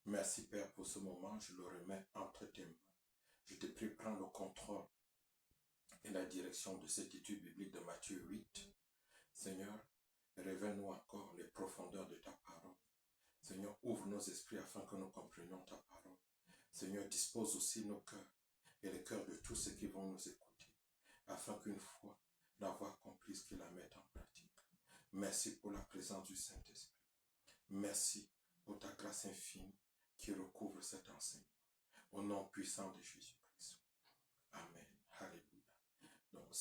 Merci Père pour ce moment, je le remets entre tes mains. Je te prie, prends le contrôle et la direction de cette étude biblique de Matthieu 8. Seigneur, révèle-nous encore les profondeurs de ta parole. Seigneur, ouvre nos esprits afin que nous comprenions ta parole. Seigneur, dispose aussi nos cœurs et les cœurs de tous ceux qui vont nous écouter, afin qu'une fois la voix comprise qu'ils la mettent en pratique. Merci pour la présence du Saint-Esprit. Merci pour ta grâce infinie qui recouvre cet enseignement. Au nom puissant de Jésus-Christ. Amen. Alléluia. Donc,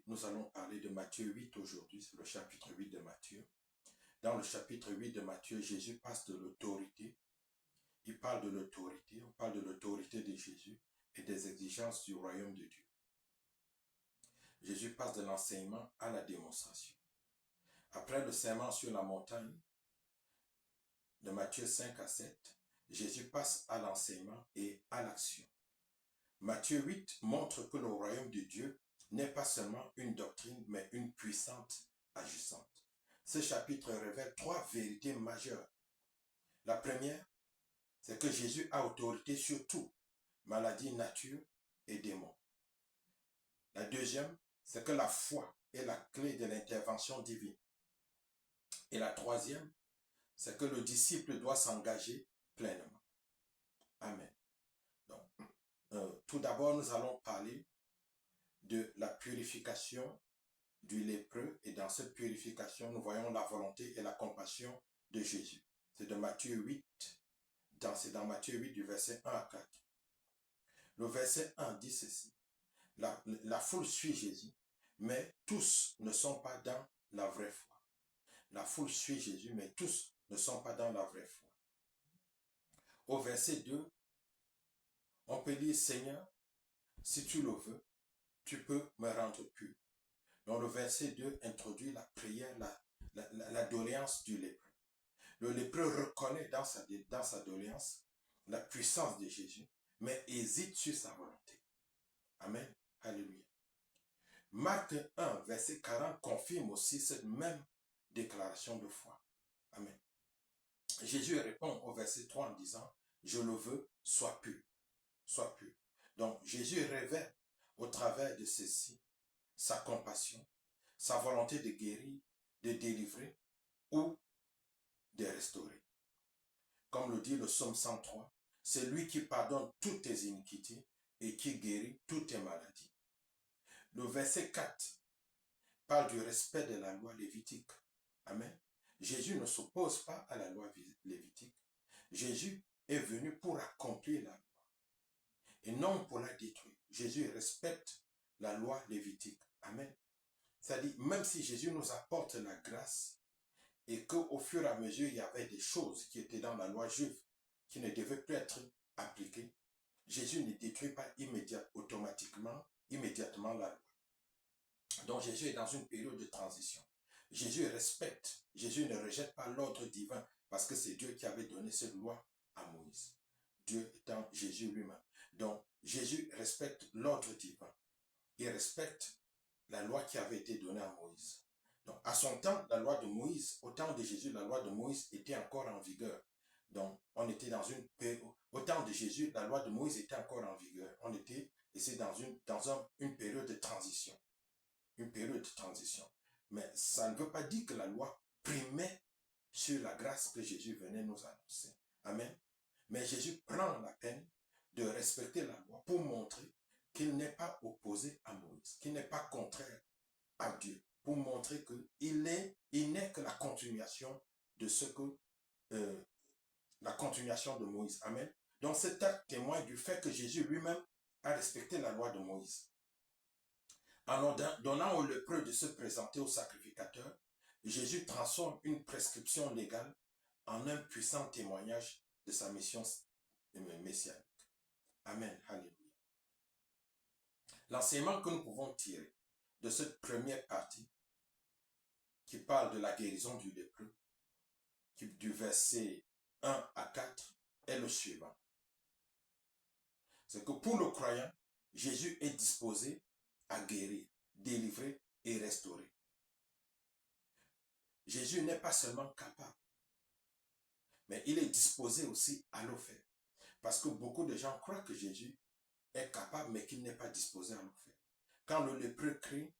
nous allons parler de Matthieu 8 aujourd'hui, c'est le chapitre 8 de Matthieu. Dans le chapitre 8 de Matthieu, Jésus passe de l'autorité. Il parle de l'autorité, on parle de l'autorité de Jésus et des exigences du royaume de Dieu. Jésus passe de l'enseignement à la démonstration. Après le serment sur la montagne, de Matthieu 5 à 7, Jésus passe à l'enseignement et à l'action. Matthieu 8 montre que le royaume de Dieu n'est pas seulement une doctrine, mais une puissante agissante. Ce chapitre révèle trois vérités majeures. La première, c'est que Jésus a autorité sur tout, maladie, nature et démons. La deuxième, c'est que la foi est la clé de l'intervention divine. Et la troisième, c'est que le disciple doit s'engager pleinement. Amen. Donc, tout d'abord, nous allons parler de la purification du lépreux, et dans cette purification, nous voyons la volonté et la compassion de Jésus. C'est de Matthieu 8, c'est dans Matthieu 8 du verset 1 à 4. Le verset 1 dit ceci: la foule suit Jésus, mais tous ne sont pas dans la vraie foi. La foule suit Jésus, mais tous ne sont pas dans la vraie foi. Au verset 2, on peut lire: Seigneur, si tu le veux, tu peux me rendre pur. Donc le verset 2 introduit la prière, la doléance du lépreux. Le lépreux reconnaît dans sa doléance la puissance de Jésus, mais hésite sur sa volonté. Amen. Alléluia. Marc 1, verset 40 confirme aussi cette même déclaration de foi. Amen. Jésus répond au verset 3 en disant: je le veux, sois pur. Sois pur. Donc Jésus révèle au travers de ceci sa compassion, sa volonté de guérir, de délivrer ou de restaurer. Comme le dit le psaume 103, c'est lui qui pardonne toutes tes iniquités et qui guérit toutes tes maladies. Le verset 4 parle du respect de la loi lévitique. Amen. Jésus ne s'oppose pas à la loi lévitique. Jésus est venu pour accomplir la loi et non pour la détruire. Jésus respecte la loi lévitique. Amen. C'est-à-dire, même si Jésus nous apporte la grâce et qu'au fur et à mesure, il y avait des choses qui étaient dans la loi juive qui ne devaient plus être appliquées, Jésus ne détruit pas immédiatement la loi. Donc Jésus est dans une période de transition. Jésus respecte, Jésus ne rejette pas l'ordre divin parce que c'est Dieu qui avait donné cette loi à Moïse. Dieu étant Jésus lui-même. Donc Jésus respecte l'ordre divin. Il respecte la loi qui avait été donnée à Moïse. Donc à son temps, la loi de Moïse, au temps de Jésus, la loi de Moïse était encore en vigueur. Donc on était dans une période, au temps de Jésus, la loi de Moïse était encore en vigueur. On était ici dans une période de transition. Une période de transition. Mais ça ne veut pas dire que la loi primait sur la grâce que Jésus venait nous annoncer. Amen. Mais Jésus prend la peine de respecter la loi pour montrer qu'il n'est pas opposé à Moïse, qu'il n'est pas contraire à Dieu, pour montrer qu'il n'est que la continuation de la continuation de Moïse. Amen. Donc cet acte témoigne du fait que Jésus lui-même a respecté la loi de Moïse. En donnant au lépreux de se présenter au sacrificateur, Jésus transforme une prescription légale en un puissant témoignage de sa mission messianique. Amen. Alléluia. L'enseignement que nous pouvons tirer de cette première partie, qui parle de la guérison du lépreux, du verset 1 à 4, est le suivant. C'est que pour le croyant, Jésus est disposé à guérir, délivrer et restaurer. Jésus n'est pas seulement capable, mais il est disposé aussi à le faire. Parce que beaucoup de gens croient que Jésus est capable, mais qu'il n'est pas disposé à le faire. Quand le lépreux crie,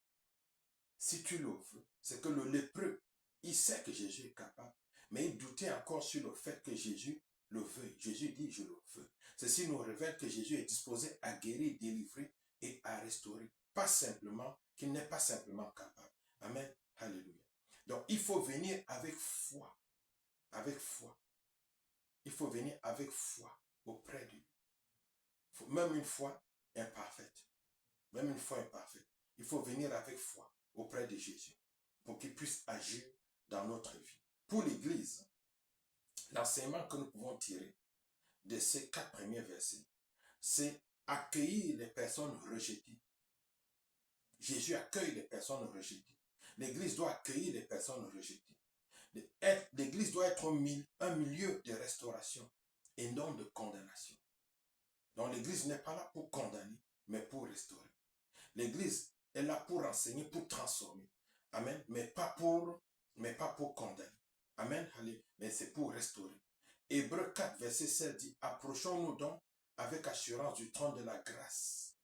si tu le veux, c'est que le lépreux, il sait que Jésus est capable, mais il doutait encore sur le fait que Jésus le veut. Jésus dit, je le veux. Ceci nous révèle que Jésus est disposé à guérir, délivrer et à restaurer. Pas simplement, qu'il n'est pas simplement capable. Amen. Alléluia. Donc, il faut venir avec foi. Avec foi. Il faut venir avec foi auprès de lui. Même une foi imparfaite. Même une foi imparfaite. Il faut venir avec foi auprès de Jésus pour qu'il puisse agir dans notre vie. Pour l'Église, l'enseignement que nous pouvons tirer de ces 4 premiers versets, c'est accueillir les personnes rejetées. Jésus accueille les personnes rejetées. L'Église doit accueillir les personnes rejetées. L'Église doit être un milieu de restauration et non de condamnation. Donc l'Église n'est pas là pour condamner, mais pour restaurer. L'Église est là pour enseigner, pour transformer. Amen. Mais pas pour condamner. Amen. Allez. Mais c'est pour restaurer. Hébreux 4, verset 7 dit, approchons-nous donc avec assurance du trône de la grâce,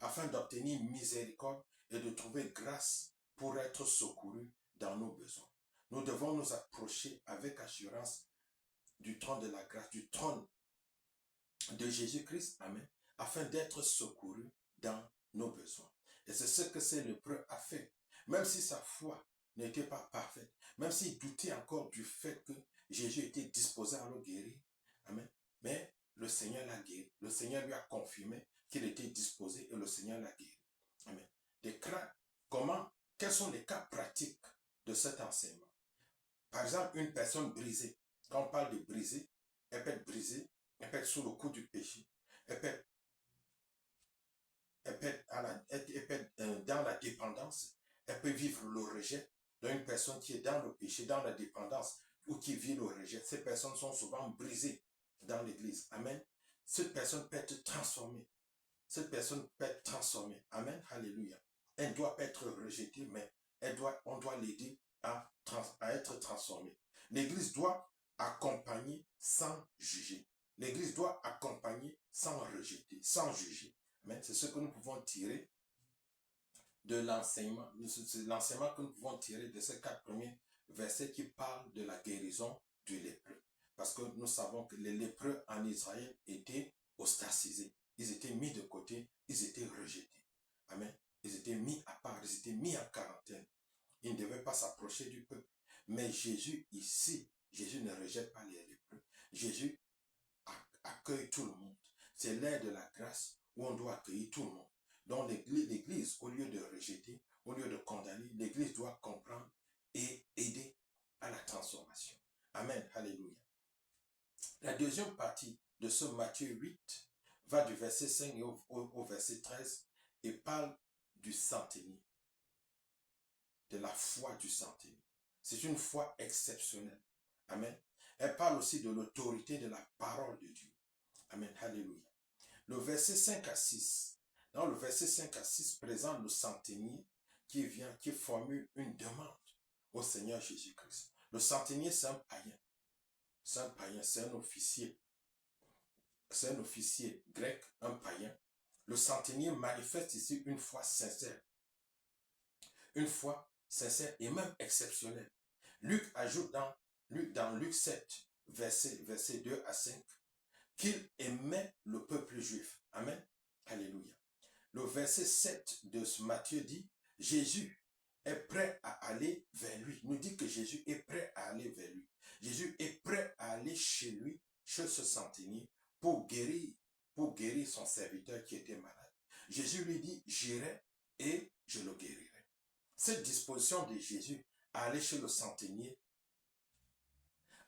afin d'obtenir miséricorde et de trouver grâce pour être secourus dans nos besoins. Nous devons nous approcher avec assurance du trône de la grâce, du trône de Jésus-Christ, amen, afin d'être secourus dans nos besoins. Et c'est ce que ce lépreux a fait. Même si sa foi n'était pas parfaite, même s'il doutait encore du fait que Jésus était disposé à le guérir, amen, mais le Seigneur l'a guéri. Le Seigneur lui a confirmé qu'il était disposé et le Seigneur l'a guéri. Amen. Quels sont les cas pratiques de cet enseignement? Par exemple, une personne brisée. Quand on parle de brisée, elle peut être brisée, elle peut être sous le coup du péché, elle peut être dans la dépendance, elle peut vivre le rejet. Donc une personne qui est dans le péché, dans la dépendance, ou qui vit le rejet, ces personnes sont souvent brisées dans l'église. Amen. Cette personne peut être transformée. Cette personne peut être transformée. Amen. Alléluia. Elle ne doit pas être rejetée, mais on doit l'aider à être transformée. L'église doit accompagner sans juger. L'église doit accompagner sans rejeter, sans juger. Amen. C'est ce que nous pouvons tirer de l'enseignement. C'est l'enseignement que nous pouvons tirer de ces 4 premiers versets qui parlent de la guérison du lépreux. Parce que nous savons que les lépreux en Israël étaient ostracisés. Ils étaient mis de côté, ils étaient rejetés. Amen. Ils étaient mis à part, ils étaient mis en quarantaine. Ils ne devaient pas s'approcher du peuple. Mais Jésus ici, Jésus ne rejette pas les lépreux. Jésus accueille tout le monde. C'est l'ère de la grâce où on doit accueillir tout le monde. Donc l'Église, au lieu de rejeter, au lieu de condamner, l'Église doit comprendre et aider à la transformation. Amen. Alléluia. La deuxième partie de ce Matthieu 8 va du verset 5 au verset 13 et parle du centenier, de la foi du centenier. C'est une foi exceptionnelle. Amen. Elle parle aussi de l'autorité de la parole de Dieu. Amen. Alléluia. Le verset 5 à 6. Dans le verset 5 à 6 présente le centenier qui formule une demande au Seigneur Jésus-Christ. Le centenier, c'est un païen. C'est un païen, c'est un officier. C'est un officier grec, un païen. Le centenier manifeste ici une foi sincère. Une foi sincère et même exceptionnelle. Luc ajoute dans Luc 7, verset 2 à 5, qu'il aimait le peuple juif. Amen. Alléluia. Le verset 7 de Matthieu dit, Jésus est prêt à aller vers lui. Il nous dit que Jésus est prêt à aller vers lui. Jésus est prêt à aller chez lui, chez ce centenier, pour guérir son serviteur qui était malade. Jésus lui dit, j'irai et je le guérirai. Cette disposition de Jésus à aller chez le centenier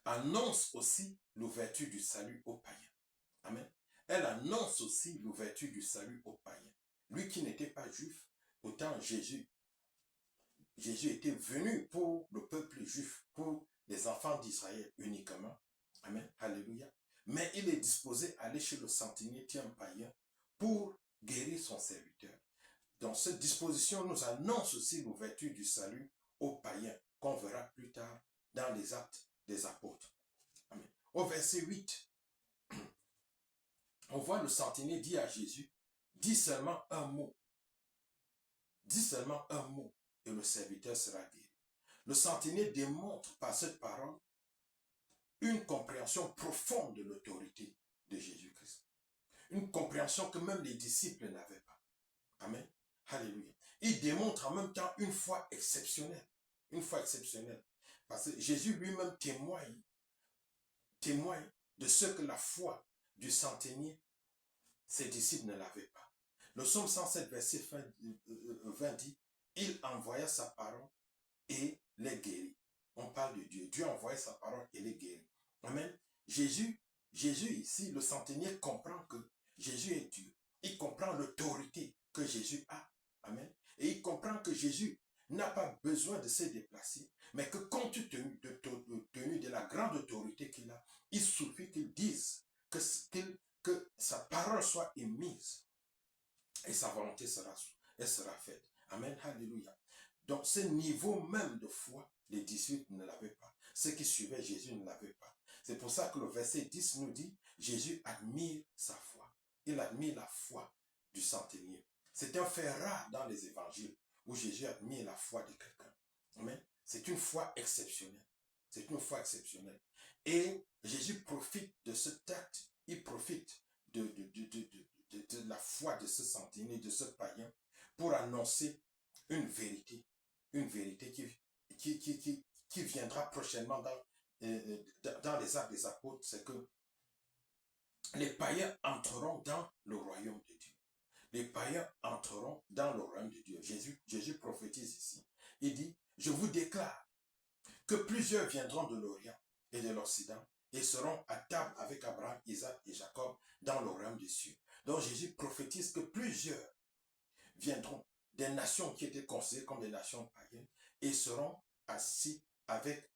annonce aussi l'ouverture du salut aux païens. Amen. Elle annonce aussi l'ouverture du salut aux païens. Lui qui n'était pas juif, autant Jésus était venu pour le peuple juif, pour les enfants d'Israël uniquement. Amen. Alléluia. Mais il est disposé à aller chez le centenier qui est un païen pour guérir son serviteur. Donc cette disposition nous annonce aussi l'ouverture du salut aux païens, qu'on verra plus tard dans les actes des apôtres. Amen. au verset 8, on voit le centenier dire à Jésus, dis seulement un mot, dis seulement un mot, et le serviteur sera guéri. Le centenier démontre par cette parole une compréhension profonde de l'autorité de Jésus-Christ. Une compréhension que même les disciples n'avaient pas. Amen. Alléluia. Il démontre en même temps une foi exceptionnelle. Une foi exceptionnelle. Parce que Jésus lui-même témoigne de ce que la foi du centenier, ses disciples ne l'avaient pas. Le psaume 107, verset 20 dit, il envoya sa parole et les guérit. On parle de Dieu. Dieu envoya sa parole et les guérit. Amen. Jésus ici, le centenier comprend que Jésus est Dieu. Il comprend l'autorité que Jésus a. Amen. Et il comprend que Jésus n'a pas besoin de se déplacer, mais que compte tenu de la grande autorité qu'il a, il suffit qu'il dise que sa parole soit émise et sa volonté sera faite. Amen. Alléluia. Donc ce niveau même de foi, les disciples ne l'avaient pas. Ceux qui suivaient Jésus ne l'avaient pas. C'est pour ça que le verset 10 nous dit, Jésus admire sa foi. Il admire la foi du centenier. C'est un fait rare dans les évangiles où Jésus admire la foi de quelqu'un. Amen. C'est une foi exceptionnelle. C'est une foi exceptionnelle. Et Jésus profite de cet acte. Il profite de la foi de ce centenier, de ce païen, pour annoncer une vérité qui viendra prochainement dans les actes des apôtres, c'est que les païens entreront dans le royaume de Dieu. Les païens entreront dans le royaume de Dieu. Jésus prophétise ici. Il dit, je vous déclare que plusieurs viendront de l'Orient et de l'Occident et seront à table avec Abraham, Isaac et Jacob dans le royaume des cieux. Donc Jésus prophétise que plusieurs viendront des nations qui étaient considérées comme des nations païennes et seront assis avec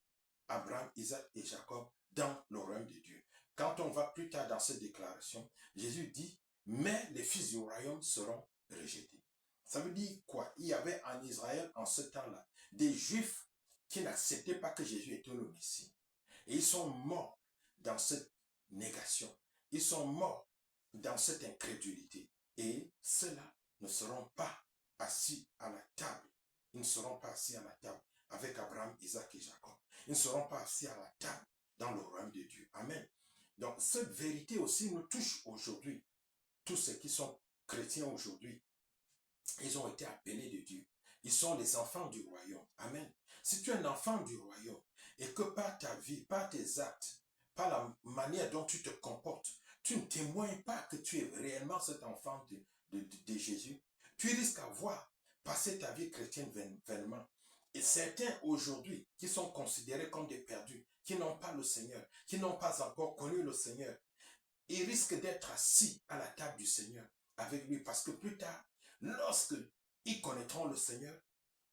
Abraham, Isaac et Jacob dans le royaume de Dieu. Quand on va plus tard dans cette déclaration, Jésus dit, mais les fils du royaume seront rejetés. Ça veut dire quoi? Il y avait en Israël, en ce temps-là, des Juifs qui n'acceptaient pas que Jésus était le Messie. Et ils sont morts dans cette négation. Ils sont morts dans cette incrédulité. Et ceux-là ne seront pas assis à la table. Ils ne seront pas assis à la table avec Abraham, Isaac et Jacob. Ils ne seront pas assis à la table dans le royaume de Dieu. Amen. Donc cette vérité aussi nous touche aujourd'hui. Tous ceux qui sont chrétiens aujourd'hui, ils ont été appelés de Dieu. Ils sont les enfants du royaume. Amen. Si tu es un enfant du royaume et que par ta vie, par tes actes, par la manière dont tu te comportes, tu ne témoignes pas que tu es réellement cet enfant de Jésus, tu risques d'avoir passé ta vie chrétienne vainement. Et certains aujourd'hui qui sont considérés comme des perdus, qui n'ont pas le Seigneur, qui n'ont pas encore connu le Seigneur, ils risquent d'être assis à la table du Seigneur avec lui parce que plus tard, lorsque ils connaîtront le Seigneur,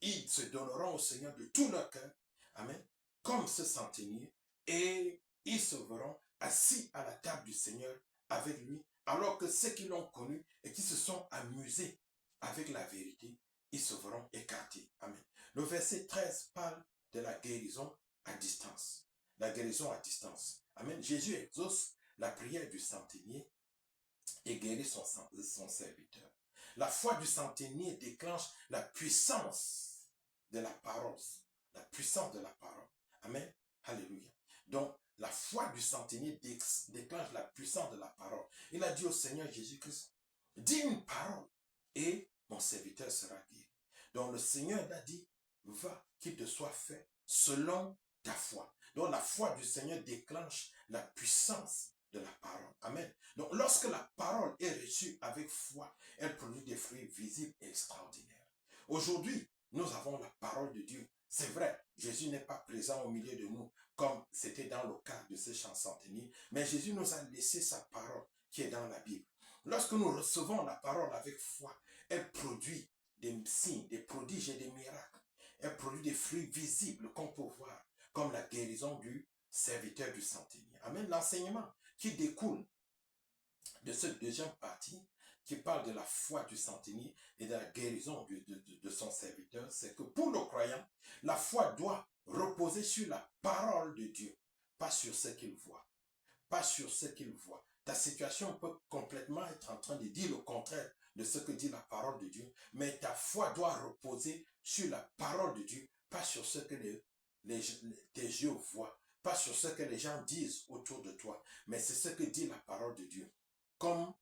ils se donneront au Seigneur de tout leur cœur, amen, comme ce centenier, et ils se verront assis à la table du Seigneur avec lui, alors que ceux qui l'ont connu et qui se sont amusés avec la vérité, ils se verront écartés. Amen. Le verset 13 parle de la guérison à distance. La guérison à distance. Amen. Jésus exauce la prière du centenier et guérit son serviteur. La foi du centenier déclenche la puissance de la parole. La puissance de la parole. Amen. Alléluia. Donc, la foi du centenier déclenche la puissance de la parole. Il a dit au Seigneur Jésus-Christ, dis une parole et mon serviteur sera guéri. Donc, le Seigneur a dit, va, qu'il te soit fait selon ta foi. Donc, la foi du Seigneur déclenche la puissance de la parole. Amen. Donc, lorsque la parole est reçue avec foi, elle produit des fruits visibles et extraordinaires. Aujourd'hui, nous avons la parole de Dieu. C'est vrai, Jésus n'est pas présent au milieu de nous, comme c'était dans le cas de ce chant centenier, mais Jésus nous a laissé sa parole qui est dans la Bible. Lorsque nous recevons la parole avec foi, elle produit des signes, des prodiges et des miracles. Elle produit des fruits visibles qu'on peut voir, comme la guérison du serviteur du centenier. Amen. L'enseignement qui découle de cette deuxième partie, qui parle de la foi du centenier et de la guérison de son serviteur, c'est que pour le croyant, la foi doit reposer sur la parole de Dieu, pas sur ce qu'il voit. pas sur ce qu'il voit. Ta situation peut complètement être en train de dire le contraire de ce que dit la parole de Dieu, mais ta foi doit reposer sur la parole de Dieu, pas sur ce que tes yeux voient, pas sur ce que les gens disent autour de toi, mais c'est ce que dit la parole de Dieu. Comme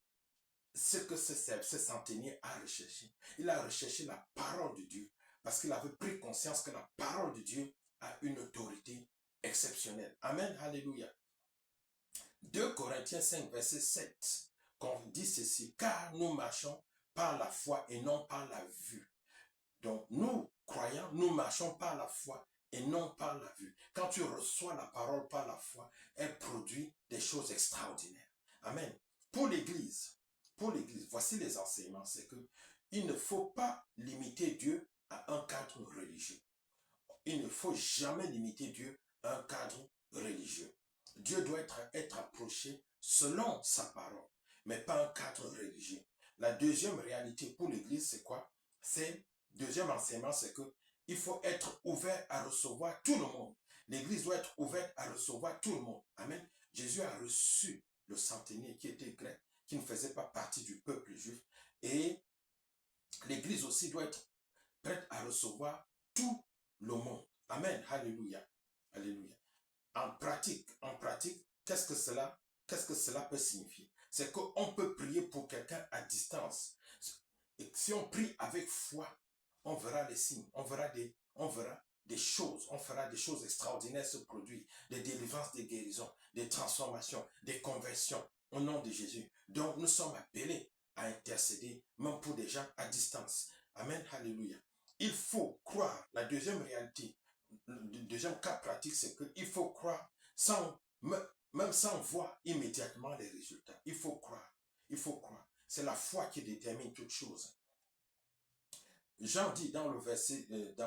ce que ce centenier a recherché. Il a recherché la parole de Dieu parce qu'il avait pris conscience que la parole de Dieu a une autorité exceptionnelle. Amen, alléluia. 2 Corinthiens 5, verset 7, qu'on dit ceci, car nous marchons par la foi et non par la vue. Donc, nous, croyants, nous marchons par la foi et non par la vue. Quand tu reçois la parole par la foi, elle produit des choses extraordinaires. Amen. Pour l'Église, voici les enseignements, c'est que il ne faut pas limiter Dieu à un cadre religieux. Il ne faut jamais limiter Dieu à un cadre religieux. Dieu doit être approché selon sa parole, mais pas un cadre religieux. La deuxième réalité pour l'Église, c'est quoi? Deuxième enseignement, c'est que il faut être ouvert à recevoir tout le monde. L'Église doit être ouverte à recevoir tout le monde. Amen. Jésus a reçu le centenier qui était grec, qui ne faisait pas partie du peuple juif. Et l'Église aussi doit être prête à recevoir tout le monde. Amen. Alléluia. Alléluia. En pratique, qu'est-ce que cela peut signifier? C'est qu'on peut prier pour quelqu'un à distance. Et si on prie avec foi, on verra les signes, on verra des choses, on fera des choses extraordinaires se produire, des délivrances, des guérisons, des transformations, des conversions au nom de Jésus. Donc nous sommes appelés à intercéder même pour des gens à distance. Amen, alléluia. Il faut croire. La deuxième réalité, le deuxième cas pratique, c'est qu'il faut croire même sans voir immédiatement les résultats. Il faut croire. Il faut croire. C'est la foi qui détermine toute chose. Jean dit dans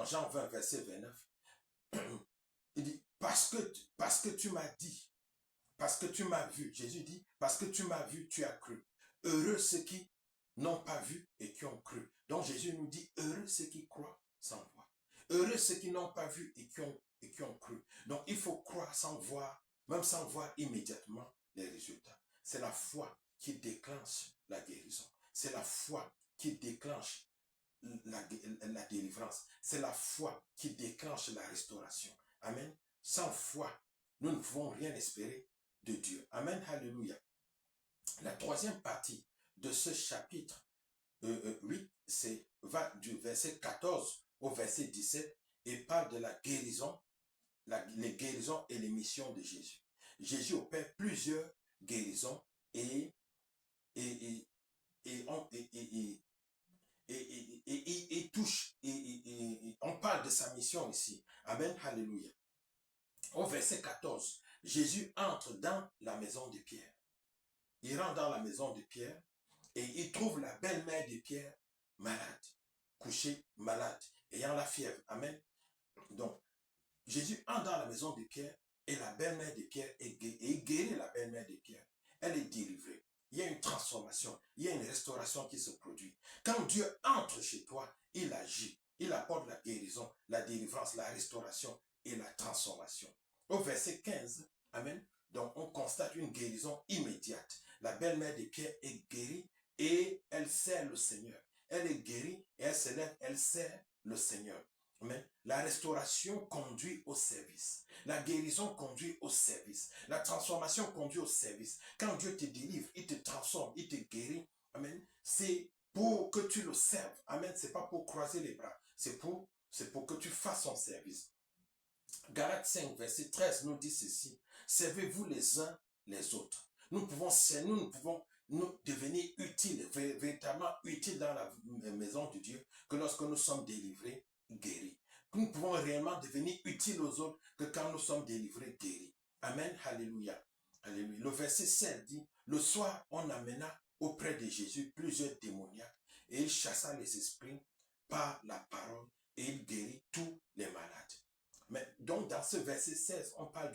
Jean 20, verset 29, il dit, parce que tu m'as dit, parce que tu m'as vu, Jésus dit, parce que tu m'as vu, tu as cru. Heureux ceux qui n'ont pas vu et qui ont cru. Donc Jésus nous dit, heureux ceux qui croient sans voir. Heureux ceux qui n'ont pas vu et qui ont cru. Donc il faut croire sans voir, même sans voir immédiatement les résultats. C'est la foi qui déclenche la guérison. C'est la foi qui déclenche la délivrance. C'est la foi qui déclenche la restauration. Amen. Sans foi, nous ne pouvons rien espérer de Dieu. Amen. Alléluia. La troisième partie de ce chapitre 8, va du verset 14 au verset 17 et parle de la guérison, les guérisons et les missions de Jésus. Jésus opère plusieurs guérisons et touche, on parle de sa mission ici. Amen, alléluia. Au verset 14, Jésus entre dans la maison de Pierre. Il rentre dans la maison de Pierre et il trouve la belle-mère de Pierre malade, couchée malade, ayant la fièvre. Amen. Donc, Jésus entre dans la maison de Pierre et la belle-mère de Pierre guérit la belle-mère de Pierre. Elle est délivrée. Il y a une transformation, il y a une restauration qui se produit. Quand Dieu entre chez toi, il agit. Il apporte la guérison, la délivrance, la restauration et la transformation. Au verset 15, amen, donc on constate une guérison immédiate. La belle-mère de Pierre est guérie et elle sert le Seigneur. Elle est guérie et elle se lève, elle sert le Seigneur. Mais la restauration conduit au service. La guérison conduit au service. La transformation conduit au service. Quand Dieu te délivre, il te transforme, il te guérit. Amen. C'est pour que tu le serves. Amen. C'est pas pour croiser les bras. C'est pour que tu fasses son service. Galates 5, verset 13 nous dit ceci. Servez-vous les uns les autres. Nous pouvons nous devenir utiles, véritablement utiles dans la maison de Dieu que lorsque nous sommes délivrés, guéris. Nous pouvons réellement devenir utiles aux autres que quand nous sommes délivrés, guéris. Amen, alléluia. Alléluia. Le verset 7 dit, le soir, on amena auprès de Jésus plusieurs démoniaques et il chassa les esprits par la parole et il guérit tous les malades. Mais donc dans ce verset 16, on parle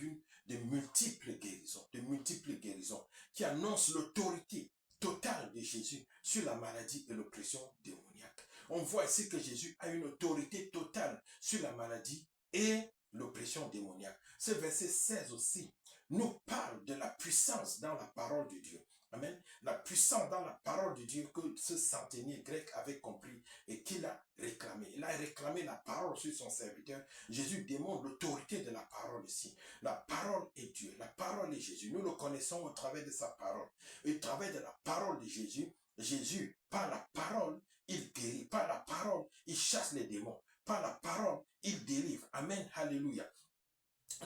de multiples guérisons qui annoncent l'autorité totale de Jésus sur la maladie et l'oppression démoniaque. On voit ici que Jésus a une autorité totale sur la maladie et l'oppression démoniaque. Ce verset 16 aussi nous parle de la puissance dans la parole de Dieu. Amen. La puissance dans la parole de Dieu que ce centenier grec avait compris et qu'il a réclamé. Il a réclamé la parole sur son serviteur. Jésus démontre l'autorité de la parole ici. La parole est Dieu. La parole est Jésus. Nous le connaissons au travers de sa parole. Et au travers de la parole de Jésus, Jésus, par la parole, il guérit. Par la parole, il chasse les démons. Par la parole, il délivre. Amen. Alléluia.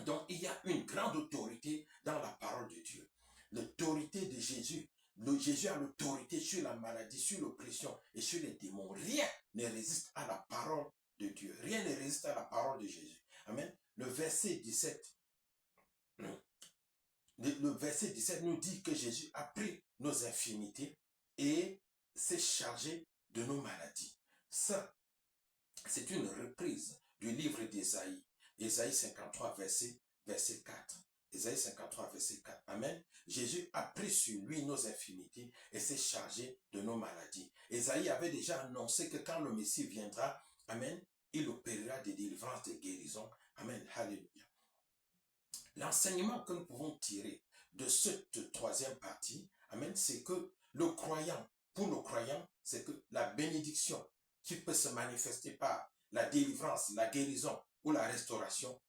Donc, il y a une grande autorité dans la parole de Dieu. L'autorité de Jésus. Jésus a l'autorité sur la maladie, sur l'oppression et sur les démons. Rien ne résiste à la parole de Dieu. Rien ne résiste à la parole de Jésus. Amen. Le verset 17 nous dit que Jésus a pris nos infirmités et s'est chargé de nos maladies. Ça, c'est une reprise du livre d'Ésaïe. Ésaïe 53, verset 4. Ésaïe 53, verset 4. Amen. Jésus a pris sur lui nos infirmités et s'est chargé de nos maladies. Ésaïe avait déjà annoncé que quand le Messie viendra, amen, il opérera des délivrances, des guérisons. Amen. Alléluia. L'enseignement que nous pouvons tirer de cette troisième partie, amen, c'est que le croyant, pour le croyants, c'est que la bénédiction qui peut se manifester par la délivrance, la guérison ou la restauration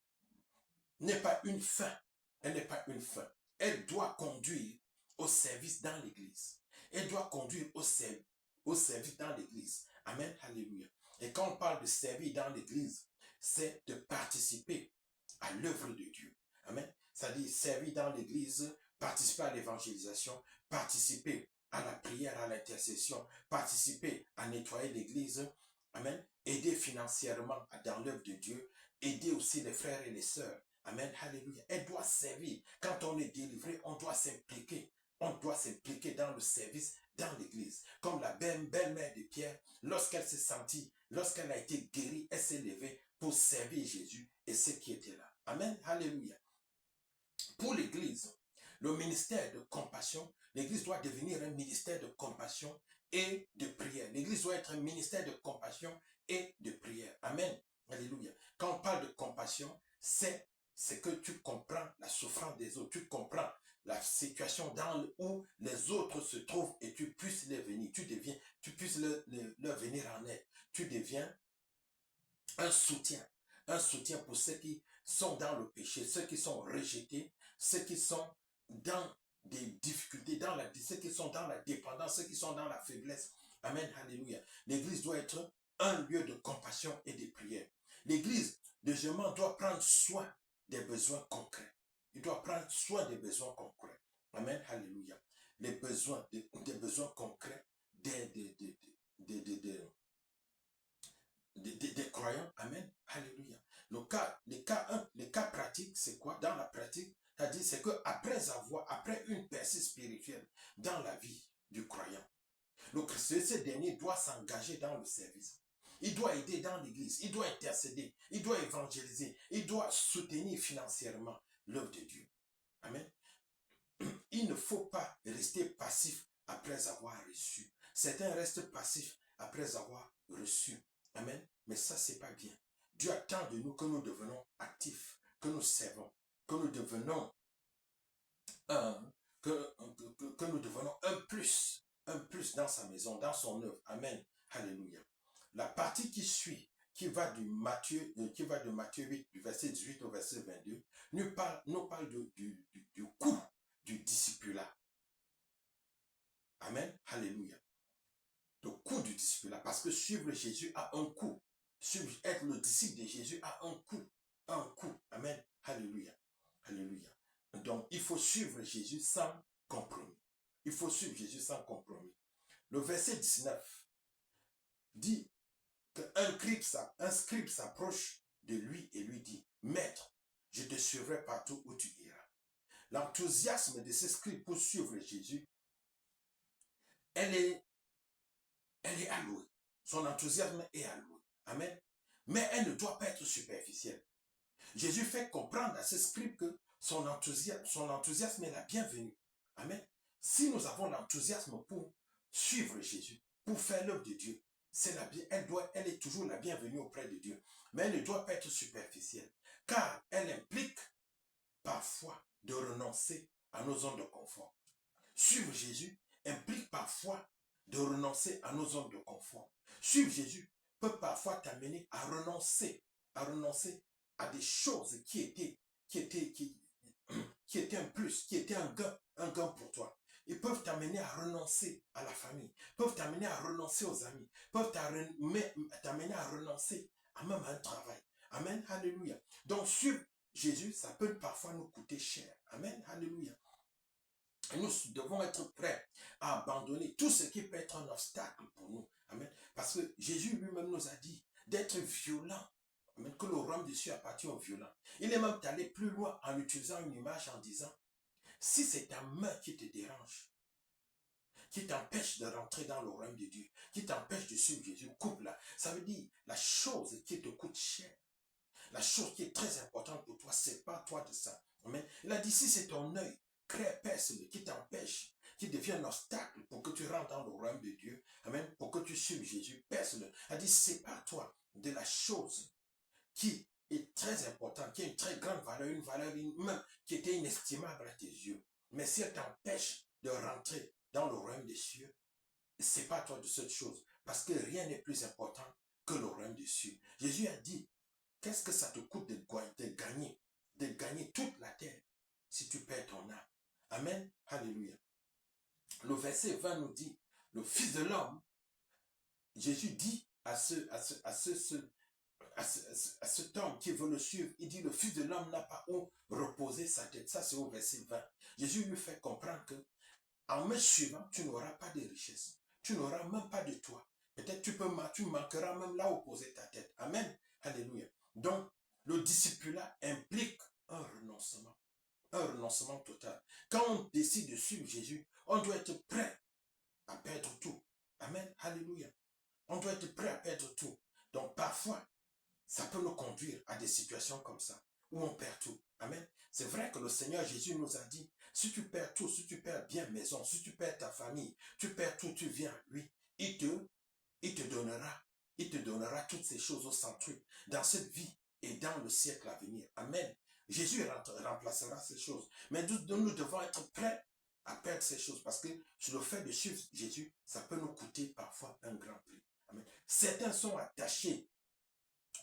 n'est pas une fin. Elle n'est pas une fin. Elle doit conduire au service dans l'église. Elle doit conduire au service dans l'église. Amen. Alléluia. Et quand on parle de servir dans l'église, c'est de participer à l'œuvre de Dieu. Amen. C'est-à-dire servir dans l'église, participer à l'évangélisation, participer à la prière, à l'intercession, participer à nettoyer l'église. Amen. Aider financièrement dans l'œuvre de Dieu. Aider aussi les frères et les sœurs. Amen. Alléluia. Elle doit servir. Quand on est délivré, on doit s'impliquer. On doit s'impliquer dans le service, dans l'église. Comme la belle-mère de Pierre, lorsqu'elle s'est sentie, lorsqu'elle a été guérie, elle s'est levée pour servir Jésus et ceux qui étaient là. Amen. Alléluia. Pour l'église, le ministère de compassion, l'église doit devenir un ministère de compassion et de prière. L'église doit être un ministère de compassion et de prière. Amen. Alléluia. Quand on parle de compassion, c'est que tu comprends la souffrance des autres, tu comprends la situation où les autres se trouvent et tu puisses les venir, tu puisses leur venir en aide. Tu deviens un soutien pour ceux qui sont dans le péché, ceux qui sont rejetés, ceux qui sont dans des difficultés, ceux qui sont dans la dépendance, ceux qui sont dans la faiblesse. Amen, alléluia. L'église doit être un lieu de compassion et de prière. L'église, deuxièmement, doit prendre soin des besoins concrets. Il doit prendre soin des besoins concrets. Amen, alléluia. Les besoins, des besoins concrets des croyants. Amen. Alléluia. Les cas pratiques, c'est quoi? Dans la pratique, c'est-à-dire, c'est après une percée spirituelle dans la vie du croyant, ce dernier doit s'engager dans le service. Il doit aider dans l'église, il doit intercéder, il doit évangéliser, il doit soutenir financièrement l'œuvre de Dieu. Amen. Il ne faut pas rester passif après avoir reçu. Certains restent passifs après avoir reçu. Amen. Mais ça, c'est pas bien. Dieu attend de nous que nous devenons actifs, que nous servons, que nous devenons que nous devenons un plus dans sa maison, dans son œuvre. Amen. Alléluia. La partie qui suit, qui va de Matthieu 8, du verset 18 au verset 22, nous parle du coût du discipulat. Amen. Alléluia. Le coût du discipulat. Parce que suivre Jésus a un coût. Être le disciple de Jésus a un coût. Un coût. Amen. Alléluia. Alléluia. Donc, il faut suivre Jésus sans compromis. Il faut suivre Jésus sans compromis. Le verset 19 dit qu'un scribe s'approche de lui et lui dit, « Maître, je te suivrai partout où tu iras. » L'enthousiasme de ce scribe pour suivre Jésus, elle est allouée. Son enthousiasme est alloué. Amen. Mais elle ne doit pas être superficielle. Jésus fait comprendre à ce scribe que son enthousiasme est la bienvenue. Amen. Si nous avons l'enthousiasme pour suivre Jésus, pour faire l'œuvre de Dieu, elle est toujours la bienvenue auprès de Dieu. Mais elle ne doit pas être superficielle, car elle implique parfois de renoncer à nos zones de confort. Suivre Jésus implique parfois de renoncer à nos zones de confort. Suivre Jésus peut parfois t'amener à renoncer à des choses qui étaient, qui étaient un plus, qui étaient un gain pour toi. Ils peuvent t'amener à renoncer à la famille, peuvent t'amener à renoncer aux amis, peuvent t'amener à renoncer à même un travail. Amen, alléluia. Donc suivre Jésus, ça peut parfois nous coûter cher. Amen, alléluia. Et nous devons être prêts à abandonner tout ce qui peut être un obstacle pour nous. Amen. Parce que Jésus lui-même nous a dit d'être violent. Amen. Que le royaume des cieux appartient aux violents. Il est même allé plus loin en utilisant une image en disant, si c'est ta main qui te dérange, qui t'empêche de rentrer dans le royaume de Dieu, qui t'empêche de suivre Jésus, coupe-la. Ça veut dire la chose qui te coûte cher, la chose qui est très importante pour toi, c'est pas toi de ça. Amen. Il a dit, si c'est ton œil, perce-le, qui t'empêche, qui devient un obstacle pour que tu rentres dans le royaume de Dieu. Amen. Pour que tu suives Jésus, perce-le. Il a dit, sépare-toi de la chose qui est très importante, qui a une très grande valeur, une valeur même qui était inestimable à tes yeux. Mais si elle t'empêche de rentrer dans le royaume des cieux, sépare-toi de cette chose. Parce que rien n'est plus important que le royaume des cieux. Jésus a dit, qu'est-ce que ça te coûte de gagner toute la terre si tu perds ton âme? Amen. Alléluia. Le verset 20 nous dit, le Fils de l'homme, Jésus dit à cet homme qui veut le suivre, il dit, le Fils de l'homme n'a pas où reposer sa tête. Ça, c'est au verset 20. Jésus lui fait comprendre que en me suivant, tu n'auras pas de richesse. Tu n'auras même pas de toi. Peut-être tu manqueras même là où poser ta tête. Amen. Alléluia. Donc, le discipulat implique un renoncement total. Quand on décide de suivre Jésus, on doit être prêt à perdre tout. Amen. Alléluia. On doit être prêt à perdre tout. Donc, parfois, ça peut nous conduire à des situations comme ça, où on perd tout. Amen. C'est vrai que le Seigneur Jésus nous a dit, si tu perds tout, si tu perds bien maison, si tu perds ta famille, tu perds tout, tu viens à lui, il te donnera toutes ces choses au centuple, dans cette vie et dans le siècle à venir. Amen. Jésus remplacera ces choses. Mais nous devons être prêts à perdre ces choses, parce que sur le fait de suivre Jésus, ça peut nous coûter parfois un grand prix. Amen. Certains sont attachés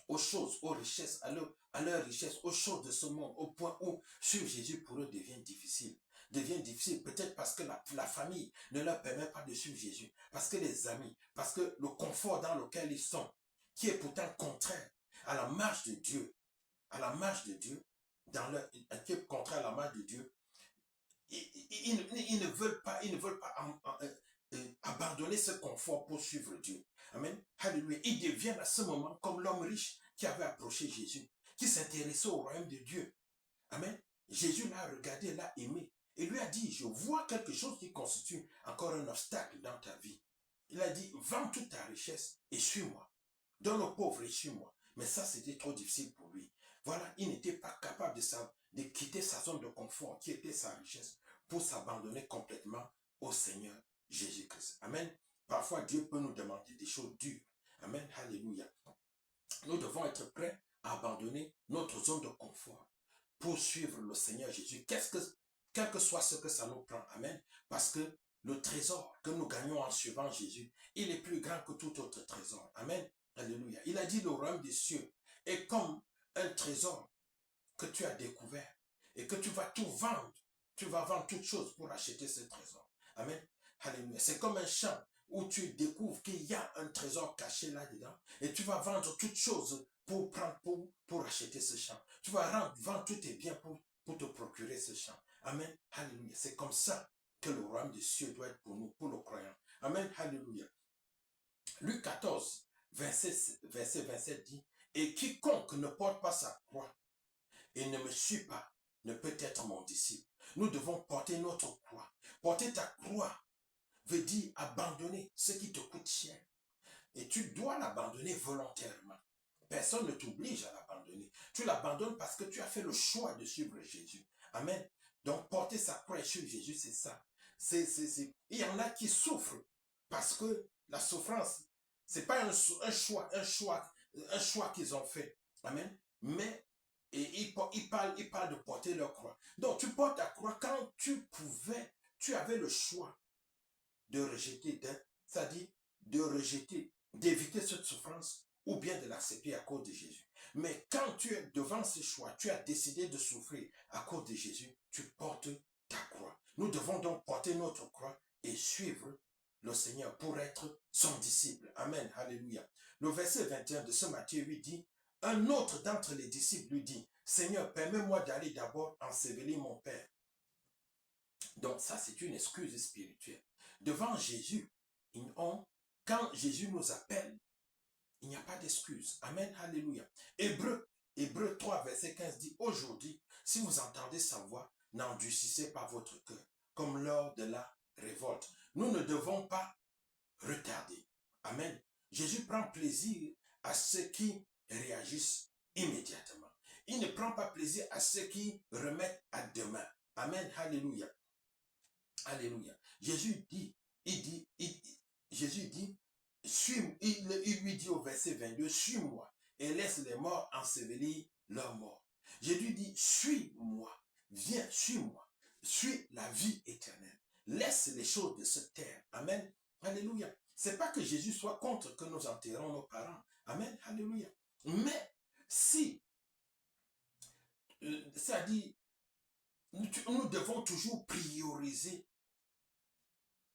aux choses, aux richesses, à leur richesse, aux choses de ce monde, au point où suivre Jésus pour eux devient difficile. Peut-être parce que la famille ne leur permet pas de suivre Jésus, parce que les amis, parce que le confort dans lequel ils sont, qui est pourtant contraire à la marche de Dieu, qui est contraire à la marche de Dieu, ils ne veulent pas abandonner ce confort pour suivre Dieu. Amen. Alléluia. Ils deviennent à ce moment comme l'homme riche qui avait approché Jésus, qui s'intéressait au royaume de Dieu. Amen. Jésus l'a regardé, l'a aimé et lui a dit, je vois quelque chose qui constitue encore un obstacle dans ta vie. Il a dit, vends toute ta richesse et suis-moi. Donne aux pauvres et suis-moi. Mais ça, c'était trop difficile pour lui. Voilà, il n'était pas capable de quitter sa zone de confort, qui était sa richesse, pour s'abandonner complètement au Seigneur Jésus-Christ. Amen. Parfois, Dieu peut nous demander des choses dures. Amen. Alléluia. Nous devons être prêts à abandonner notre zone de confort pour suivre le Seigneur Jésus. Quel que soit ce que ça nous prend. Amen. Parce que le trésor que nous gagnons en suivant Jésus, il est plus grand que tout autre trésor. Amen. Alléluia. Il a dit, le royaume des cieux est comme un trésor que tu as découvert et que tu vas tout vendre. Tu vas vendre toutes choses pour acheter ce trésor. Amen. Alléluia. C'est comme un champ où tu découvres qu'il y a un trésor caché là-dedans et tu vas vendre toutes choses pour acheter ce champ. Tu vas vendre tous tes biens pour te procurer ce champ. Amen. Alléluia. C'est comme ça que le royaume des cieux doit être pour nous, pour nos croyants. Amen. Alléluia. Luc 14, verset 27 dit, et quiconque ne porte pas sa croix et ne me suit pas ne peut être mon disciple. Nous devons porter notre croix. Porter ta croix veut dire abandonner ce qui te coûte cher. Et tu dois l'abandonner volontairement. Personne ne t'oblige à l'abandonner. Tu l'abandonnes parce que tu as fait le choix de suivre Jésus. Amen. Donc porter sa croix et suivre Jésus, c'est ça. Il y en a qui souffrent parce que la souffrance, c'est pas un choix qu'ils ont fait. Amen. Mais Et il parle de porter leur croix. Donc tu portes ta croix quand tu avais le choix de rejeter, c'est-à-dire de rejeter, d'éviter cette souffrance ou bien de l'accepter à cause de Jésus. Mais quand tu es devant ce choix, tu as décidé de souffrir à cause de Jésus, tu portes ta croix. Nous devons donc porter notre croix et suivre le Seigneur pour être son disciple. Amen. Alléluia. Le verset 21 de ce Matthieu 8 dit, un autre d'entre les disciples lui dit, Seigneur, permets-moi d'aller d'abord ensevelir mon Père. Donc ça, c'est une excuse spirituelle. Devant Jésus, quand Jésus nous appelle, il n'y a pas d'excuse. Amen, alléluia. Hébreux 3, verset 15 dit, aujourd'hui, si vous entendez sa voix, n'endurcissez pas votre cœur, comme lors de la révolte. Nous ne devons pas retarder. Amen. Jésus prend plaisir à ceux qui réagissent immédiatement. Il ne prend pas plaisir à ceux qui remettent à demain. Amen, alléluia. Alléluia. Jésus dit, il lui dit au verset 22, suis-moi et laisse les morts ensevelir leurs morts. Jésus dit, suis-moi, viens, suis-moi, suis la vie éternelle. Laisse les choses de cette terre. Amen. Alléluia. C'est pas que Jésus soit contre que nous enterrons nos parents. Amen. Alléluia. Mais si, ça dit, nous devons toujours prioriser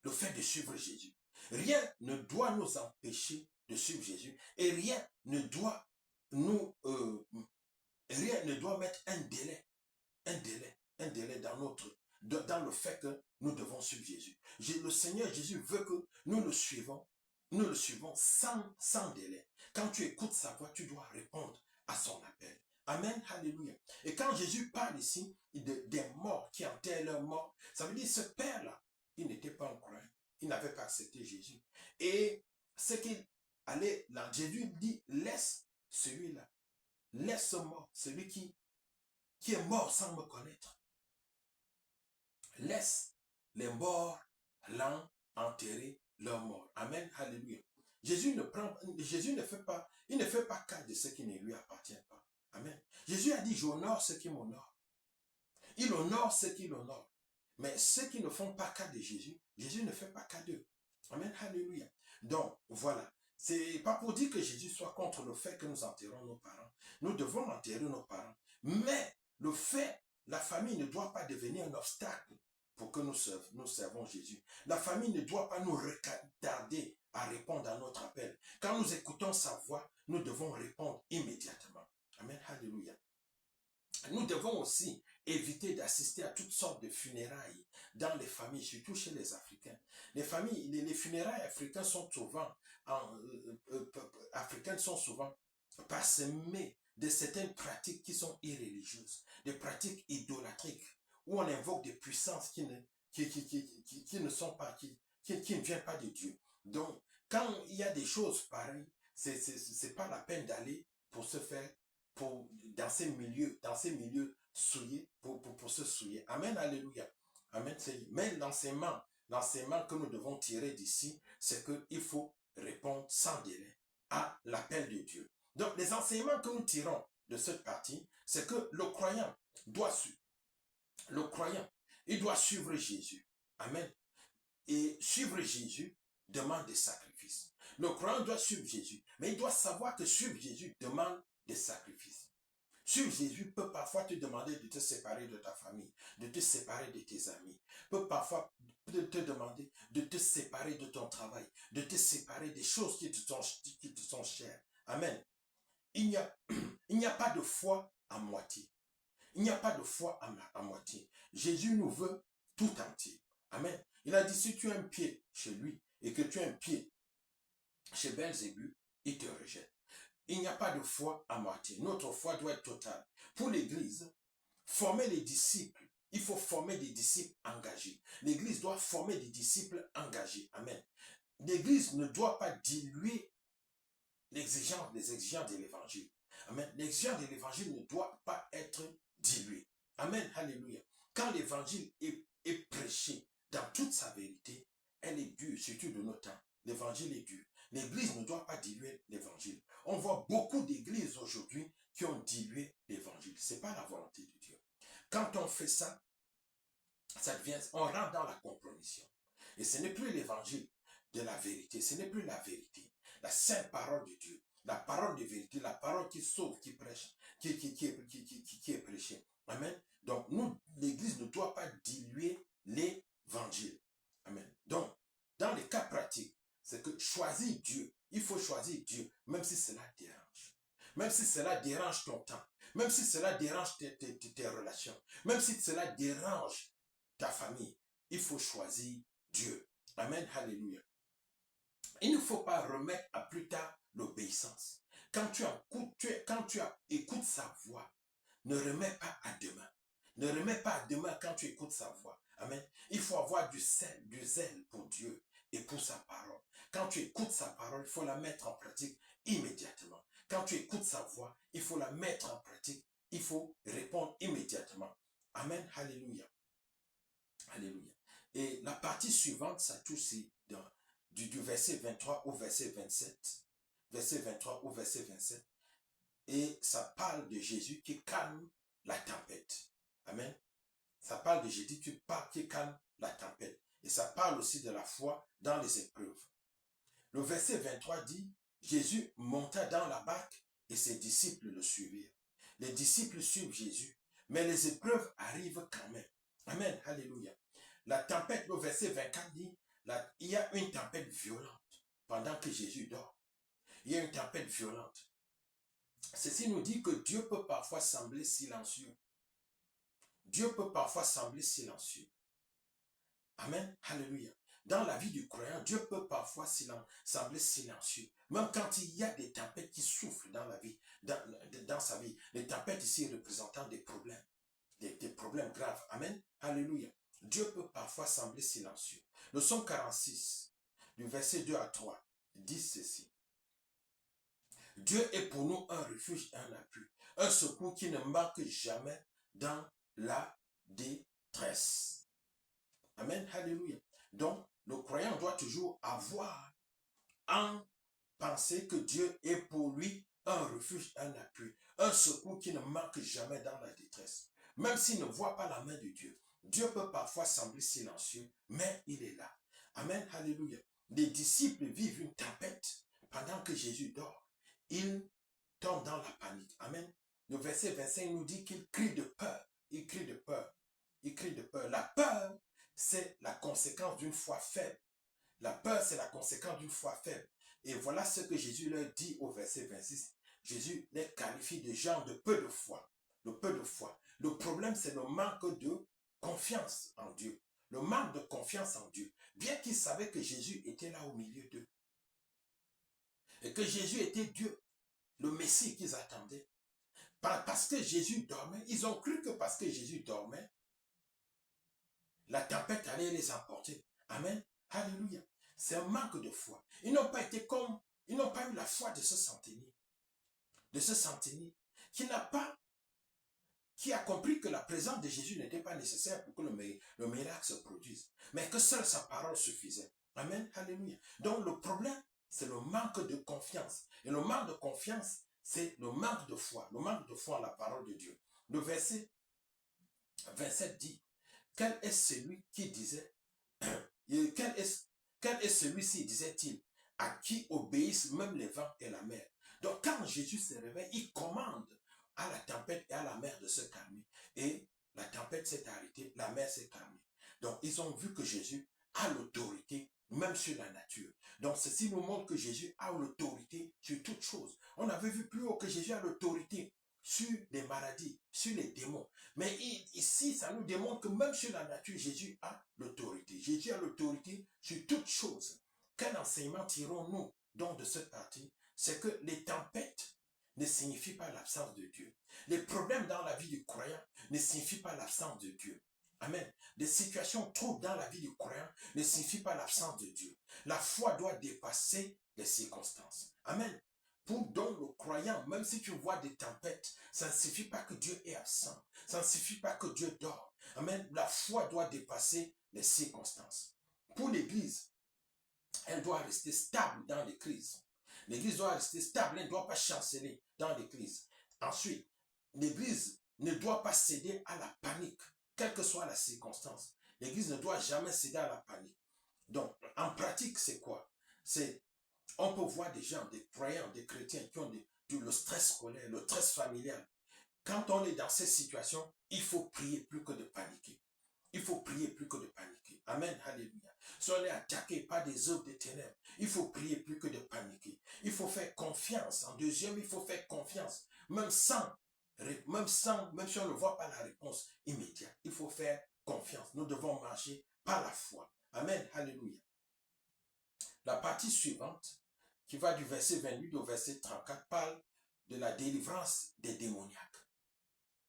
le fait de suivre Jésus. Rien ne doit nous empêcher de suivre Jésus et rien ne doit mettre un délai dans le fait que nous devons suivre Jésus. Le Seigneur Jésus veut que nous le suivons sans délai. Quand tu écoutes sa voix, tu dois répondre à son appel. Amen, alléluia. Et quand Jésus parle ici des morts qui enterrent leurs morts, ça veut dire ce père-là, il n'était pas un croyant. Il n'avait pas accepté Jésus. Et ce qu'il allait là, Jésus dit, laisse celui-là, laisse ce mort, celui qui est mort sans me connaître. Laisse les morts l'en enterrer leurs morts. Amen, alléluia. Jésus ne fait pas cas de ce qui ne lui appartient pas. Amen. Jésus a dit, j'honore ceux qui m'honorent. Il honore ceux qui l'honorent. Mais ceux qui ne font pas cas de Jésus, Jésus ne fait pas cas d'eux. Amen, alléluia. Donc, voilà. C'est pas pour dire que Jésus soit contre le fait que nous enterrons nos parents. Nous devons enterrer nos parents. Mais la famille ne doit pas devenir un obstacle pour que nous servons Jésus. La famille ne doit pas nous retarder à répondre à notre appel. Quand nous écoutons sa voix, nous devons répondre immédiatement. Amen, alléluia. Nous devons aussi éviter d'assister à toutes sortes de funérailles dans les familles, surtout chez les Africains. Les funérailles africaines sont souvent parsemées de certaines pratiques qui sont irréligieuses, des pratiques idolâtriques, où on invoque des puissances qui ne viennent pas de Dieu. Donc, quand il y a des choses pareilles, c'est pas la peine d'aller pour se faire dans ces milieux souillés, pour se souiller. Amen, alléluia. Amen. Mais l'enseignement que nous devons tirer d'ici, c'est qu'il faut répondre sans délai à l'appel de Dieu. Donc, les enseignements que nous tirons de cette partie, c'est que le croyant, il doit suivre Jésus. Amen. Et suivre Jésus demande des sacrifices. Le croyant doit suivre Jésus, mais il doit savoir que suivre Jésus demande des sacrifices. Suivre Jésus peut parfois te demander de te séparer de ta famille, de te séparer de tes amis, peut parfois te demander de te séparer de ton travail, de te séparer des choses qui te sont chères. Amen. Il n'y a pas de foi à moitié. Il n'y a pas de foi à moitié. Jésus nous veut tout entier. Amen. Il a dit, si tu as un pied chez lui et que tu as un pied chez Belzébuth, il te rejette. Il n'y a pas de foi à moitié. Notre foi doit être totale. Pour l'Église, former les disciples, il faut former des disciples engagés. L'Église doit former des disciples engagés. Amen. L'Église ne doit pas diluer les exigences de l'Évangile. Amen. L'exigence de l'Évangile ne doit pas être diluée. Amen. Alléluia. Quand l'Évangile est prêché dans toute sa vérité, elle est dure, surtout de nos temps. L'évangile est dur. L'église ne doit pas diluer l'évangile. On voit beaucoup d'églises aujourd'hui qui ont dilué l'évangile. Ce n'est pas la volonté de Dieu. Quand on fait ça, on rentre dans la compromission. Et ce n'est plus l'évangile de la vérité. Ce n'est plus la vérité. La sainte parole de Dieu. La parole de vérité. La parole qui sauve, qui prêche, qui est prêchée. Amen. Donc, nous, l'église ne doit pas diluer l'évangile. Amen. Donc, dans les cas pratiques, c'est que choisir Dieu. Il faut choisir Dieu, même si cela dérange. Même si cela dérange ton temps. Même si cela dérange tes relations. Même si cela dérange ta famille. Il faut choisir Dieu. Amen. Alléluia. Il ne faut pas remettre à plus tard l'obéissance. Quand tu écoutes sa voix, ne remets pas à demain. Ne remets pas à demain quand tu écoutes sa voix. Amen. Il faut avoir du zèle pour Dieu et pour sa parole. Quand tu écoutes sa parole, il faut la mettre en pratique immédiatement. Quand tu écoutes sa voix, il faut la mettre en pratique. Il faut répondre immédiatement. Amen. Alléluia. Alléluia. Et la partie suivante, ça touche du verset 23 au verset 27. Verset 23 au verset 27. Et ça parle de Jésus qui calme la tempête. Amen. Ça parle de Jésus qui calme la tempête. Et ça parle aussi de la foi dans les épreuves. Le verset 23 dit, Jésus monta dans la barque et ses disciples le suivirent. Les disciples suivent Jésus, mais les épreuves arrivent quand même. Amen. Alléluia. La tempête, le verset 24 dit, il y a une tempête violente pendant que Jésus dort. Il y a une tempête violente. Ceci nous dit que Dieu peut parfois sembler silencieux. Dieu peut parfois sembler silencieux. Amen. Alléluia. Dans la vie du croyant, Dieu peut parfois sembler silencieux. Même quand il y a des tempêtes qui soufflent dans la vie, dans sa vie. Les tempêtes ici représentant des problèmes. Des problèmes graves. Amen. Alléluia. Dieu peut parfois sembler silencieux. Le psaume 46, du verset 2 à 3, dit ceci. Dieu est pour nous un refuge et un appui, un secours qui ne manque jamais dans la détresse. Amen, alléluia. Donc, le croyant doit toujours avoir en pensée que Dieu est pour lui un refuge, un appui, un secours qui ne manque jamais dans la détresse. Même s'il ne voit pas la main de Dieu, Dieu peut parfois sembler silencieux, mais il est là. Amen, alléluia. Les disciples vivent une tempête pendant que Jésus dort. Ils tombent dans la panique. Amen. Le verset 25 nous dit qu'il crie de peur. Il crie de peur. Il crie de peur. La peur, c'est la conséquence d'une foi faible. La peur, c'est la conséquence d'une foi faible. Et voilà ce que Jésus leur dit au verset 26. Jésus les qualifie de gens de peu de foi. De peu de foi. Le problème, c'est le manque de confiance en Dieu. Le manque de confiance en Dieu. Bien qu'ils savaient que Jésus était là au milieu d'eux. Et que Jésus était Dieu. Le Messie qu'ils attendaient. Parce que Jésus dormait. Ils ont cru que parce que Jésus dormait, la tempête allait les emporter. Amen. Alléluia. C'est un manque de foi. Ils n'ont pas eu la foi de ce centenier. De ce centenier qui a compris que la présence de Jésus n'était pas nécessaire pour que le miracle se produise. Mais que seule sa parole suffisait. Amen. Alléluia. Donc le problème, c'est le manque de confiance. Et le manque de confiance, c'est le manque de foi. Le manque de foi en la parole de Dieu. Le verset 27 dit, quel est celui qui disait, quel est celui-ci, disait-il, à qui obéissent même les vents et la mer. Donc quand Jésus se réveille, il commande à la tempête et à la mer de se calmer. Et la tempête s'est arrêtée, la mer s'est calmée. Donc ils ont vu que Jésus a l'autorité même sur la nature. Donc ceci nous montre que Jésus a l'autorité sur toute chose. On avait vu plus haut que Jésus a l'autorité sur les maladies, sur les démons. Mais ici, ça nous démontre que même sur la nature, Jésus a l'autorité. Jésus a l'autorité sur toute chose. Quel enseignement tirons-nous donc de cette partie? C'est que les tempêtes ne signifient pas l'absence de Dieu. Les problèmes dans la vie du croyant ne signifient pas l'absence de Dieu. Amen. Les situations troubles dans la vie du croyant ne signifient pas l'absence de Dieu. La foi doit dépasser les circonstances. Amen. Pour donc le croyant, même si tu vois des tempêtes, ça ne signifie pas que Dieu est absent. Ça ne signifie pas que Dieu dort. Amen. La foi doit dépasser les circonstances. Pour l'Église, elle chrétien doit rester stable dans les crises. L'église doit rester stable, elle ne doit pas chanceler dans les crises. Ensuite, l'église ne doit pas céder à la panique, quelle que soit la circonstance. L'église ne doit jamais céder à la panique. Donc, en pratique, c'est quoi? On peut voir des gens, des croyants, des chrétiens qui ont le stress scolaire, le stress familial. Quand on est dans cette situation, il faut prier plus que de paniquer. Il faut prier plus que de paniquer. Amen, alléluia. Si on est attaqué par des œuvres de ténèbres, il faut prier plus que de paniquer. Il faut faire confiance. En deuxième, il faut faire confiance. Même si on ne voit pas la réponse immédiate, il faut faire confiance. Nous devons marcher par la foi. Amen, alléluia. La partie suivante, qui va du verset 28 au verset 34, parle de la délivrance des démoniaques.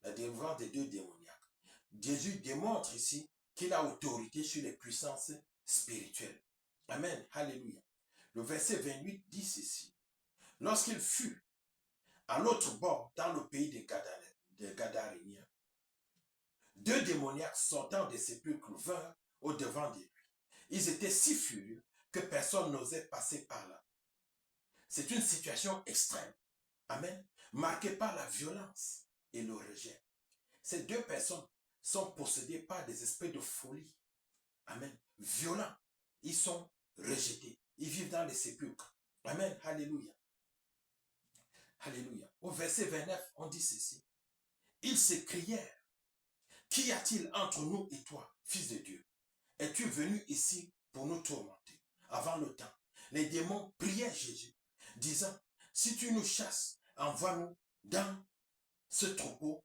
La délivrance des deux démoniaques. Jésus démontre ici qu'il a autorité sur les puissances spirituelles. Amen. Alléluia. Le verset 28 dit ceci. Lorsqu'il fut à l'autre bord, dans le pays des Gadaréniens, deux démoniaques sortant des sépulcres vinrent au devant de lui. Ils étaient si furieux que personne n'osait passer par là. C'est une situation extrême. Amen. Marquée par la violence et le rejet. Ces deux personnes sont possédées par des esprits de folie. Amen. Violents. Ils sont rejetés. Ils vivent dans les sépulcres. Amen. Alléluia. Alléluia. Au verset 29, on dit ceci. Ils s'écrièrent. Qu'y a-t-il entre nous et toi, fils de Dieu? Es-tu venu ici pour nous tourmenter? Avant le temps, les démons priaient Jésus, disant, si tu nous chasses, envoie-nous dans ce troupeau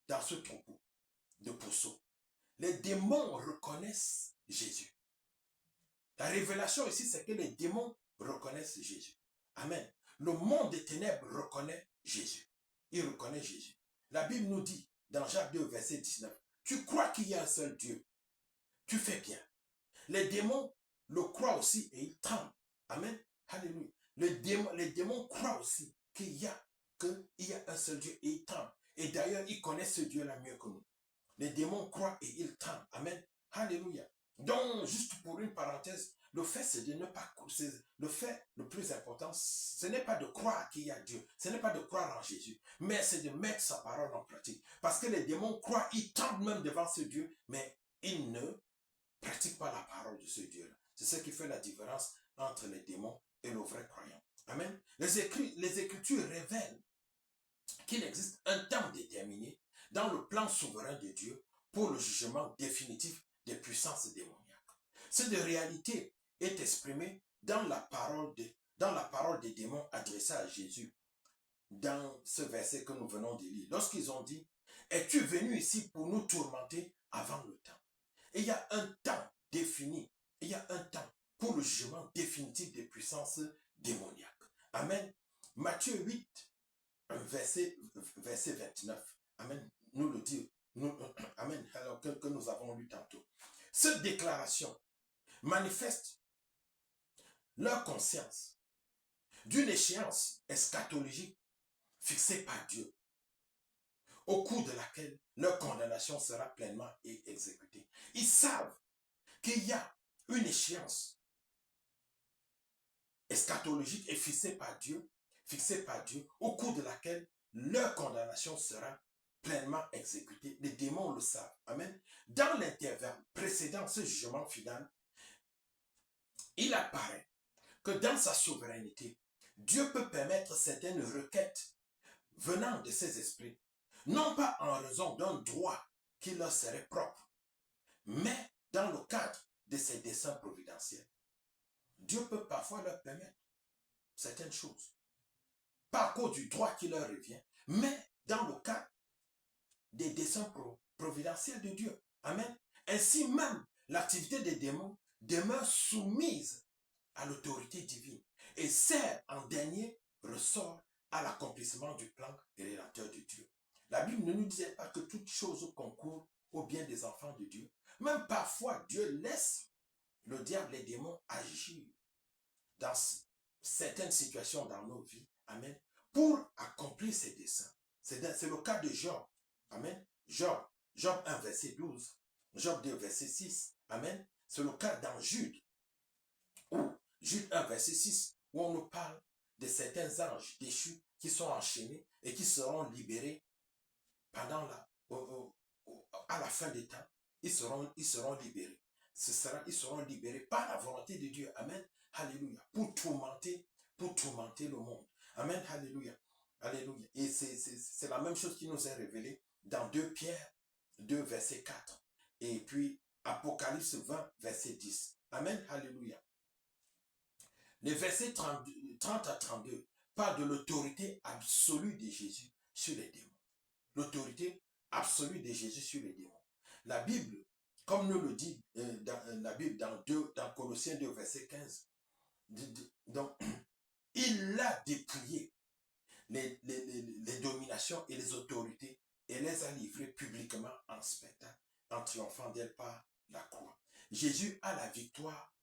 de pourceaux. Les démons reconnaissent Jésus. La révélation ici, c'est que les démons reconnaissent Jésus. Amen. Le monde des ténèbres reconnaît Jésus. Il reconnaît Jésus. La Bible nous dit, dans Jacques 2, verset 19, tu crois qu'il y a un seul Dieu. Tu fais bien. Les démons le croient aussi et ils tremblent. Amen. Alléluia. Les démons croient aussi qu'il y a un seul Dieu et ils tremblent. Et d'ailleurs, ils connaissent ce Dieu-là mieux que nous. Les démons croient et ils tremblent. Amen. Alléluia. Donc, juste pour une parenthèse, le fait, c'est de ne pas croire. Le fait le plus important, ce n'est pas de croire qu'il y a Dieu. Ce n'est pas de croire en Jésus. Mais c'est de mettre sa parole en pratique. Parce que les démons croient, ils tremblent même devant ce Dieu, mais ils ne pratiquent pas la parole de ce Dieu-là. C'est ce qui fait la différence entre les démons et le vrai croyant. Amen. Les Écritures révèlent qu'il existe un temps déterminé dans le plan souverain de Dieu pour le jugement définitif des puissances démoniaques. Cette réalité est exprimée dans la parole des démons adressée à Jésus dans ce verset que nous venons de lire. Lorsqu'ils ont dit, es-tu venu ici pour nous tourmenter avant le temps? Et il y a un temps défini, il y a un temps pour le jugement définitif des puissances démoniaques. Amen. Matthieu 8, verset 29. Amen. Nous le dit. Amen. Alors que nous avons lu tantôt. Cette déclaration manifeste leur conscience d'une échéance eschatologique fixée par Dieu, au cours de laquelle leur condamnation sera pleinement exécutée. Ils savent qu'il y a une échéance eschatologique et fixée par Dieu, au cours de laquelle leur condamnation sera pleinement exécutée. Les démons le savent. Amen. Dans l'intervalle précédant ce jugement final, il apparaît que dans sa souveraineté, Dieu peut permettre certaines requêtes venant de ces esprits, non pas en raison d'un droit qui leur serait propre, mais dans le cadre de ses desseins providentiels. Dieu peut parfois leur permettre certaines choses, pas à cause du droit qui leur revient, mais dans le cadre des desseins providentiels de Dieu. Amen. Ainsi même, l'activité des démons demeure soumise à l'autorité divine et sert en dernier ressort à l'accomplissement du plan rédempteur de Dieu. La Bible ne nous disait pas que toute chose concourt au bien des enfants de Dieu. Même parfois, Dieu laisse le diable et les démons agir dans certaines situations dans nos vies. Amen. Pour accomplir ses desseins. C'est le cas de Job. Amen. Job 1, verset 12. Job 2, verset 6. Amen. C'est le cas dans Jude, où Jude 1, verset 6, où on nous parle de certains anges déchus qui sont enchaînés et qui seront libérés pendant à la fin des temps. Ils seront libérés. Ils seront libérés par la volonté de Dieu. Amen. Alléluia. Pour tourmenter le monde. Amen. Alléluia. Alléluia. Et c'est la même chose qui nous est révélée dans 2 Pierre 2, verset 4. Et puis Apocalypse 20, verset 10. Amen. Alléluia. Les versets 30 à 32 parlent de l'autorité absolue de Jésus sur les démons. L'autorité absolue de Jésus sur les démons. La Bible, comme nous le dit la Bible dans Colossiens 2, verset 15, donc, il a dépouillé les dominations et les autorités et les a livrées publiquement en spectacle, en triomphant d'elles par la croix. Jésus a la victoire